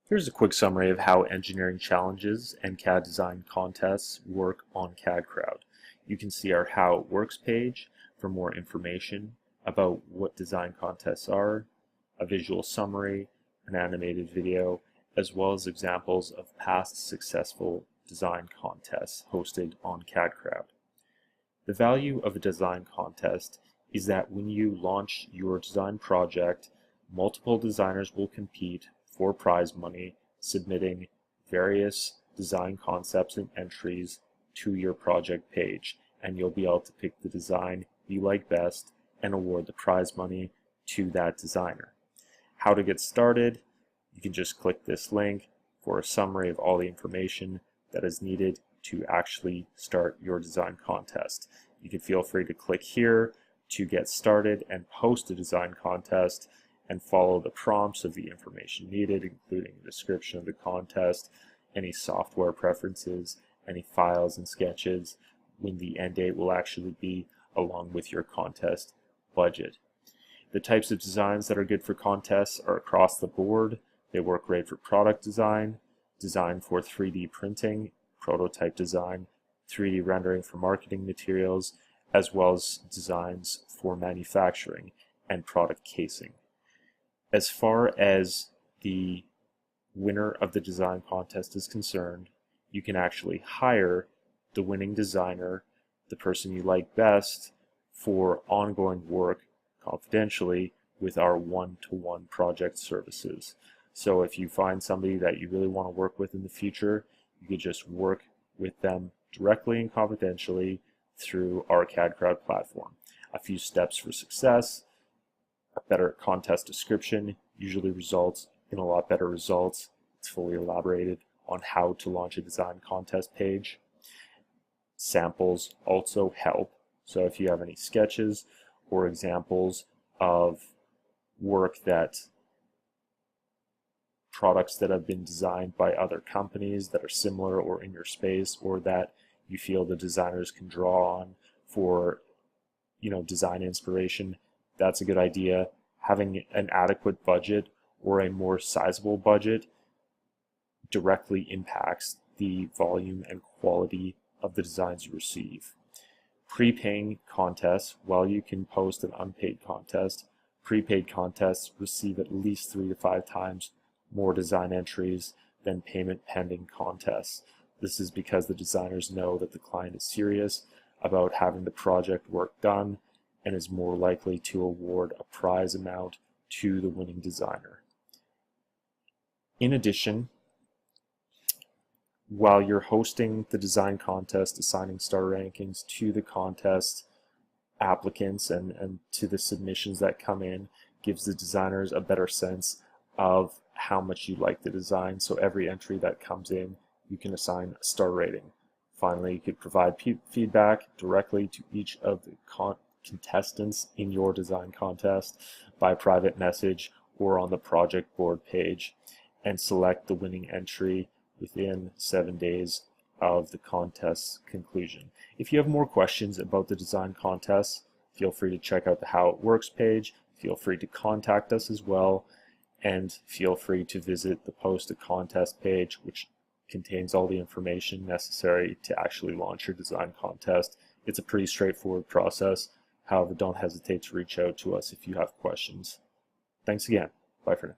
Here's a quick summary of how engineering challenges and CAD design contests work on Cad Crowd. You can see our How It Works page for more information about what design contests are, a visual summary, an animated video, as well as examples of past successful design contests hosted on Cad Crowd. The value of a design contest is that when you launch your design project, multiple designers will compete for prize money, submitting various design concepts and entries to your project page, and you'll be able to pick the design you like best and award the prize money to that designer. How to get started? You can just click this link for a summary of all the information that is needed to actually start your design contest. You can feel free to click here to get started and post a design contest and follow the prompts of the information needed, including a description of the contest, any software preferences, any files and sketches, when the end date will actually be, along with your contest budget. The types of designs that are good for contests are across the board. They work great for product design, design for 3D printing, prototype design, 3D rendering for marketing materials, as well as designs for manufacturing and product casing. As far as the winner of the design contest is concerned, you can actually hire the winning designer, the person you like best, for ongoing work confidentially with our one-to-one project services. So if you find somebody that you really want to work with in the future, you could just work with them directly and confidentially through our Cad Crowd platform. A few steps for success. A better contest description usually results in a lot better results. It's fully elaborated on how to launch a design contest page. Samples also help. So if you have any sketches or examples of work products that have been designed by other companies that are similar or in your space, or that you feel the designers can draw on for design inspiration, that's a good idea. Having an adequate budget or a more sizable budget directly impacts the volume and quality of the designs you receive. Prepaying contests, while you can post an unpaid contest, prepaid contests receive at least 3 to 5 times more design entries than payment pending contests. This is because the designers know that the client is serious about having the project work done and is more likely to award a prize amount to the winning designer. In addition, while you're hosting the design contest, assigning star rankings to the contest applicants and to the submissions that come in gives the designers a better sense of how much you like the design. So every entry that comes in, you can assign a star rating. Finally, you could provide feedback directly to each of the contestants in your design contest by private message or on the project board page, and select the winning entry within 7 days of the contest's conclusion. If you have more questions about the design contest, feel free to check out the How It Works page. Feel free to contact us as well, and feel free to visit the Post a Contest page, which contains all the information necessary to actually launch your design contest. It's a pretty straightforward process. However, don't hesitate to reach out to us if you have questions. Thanks again. Bye for now.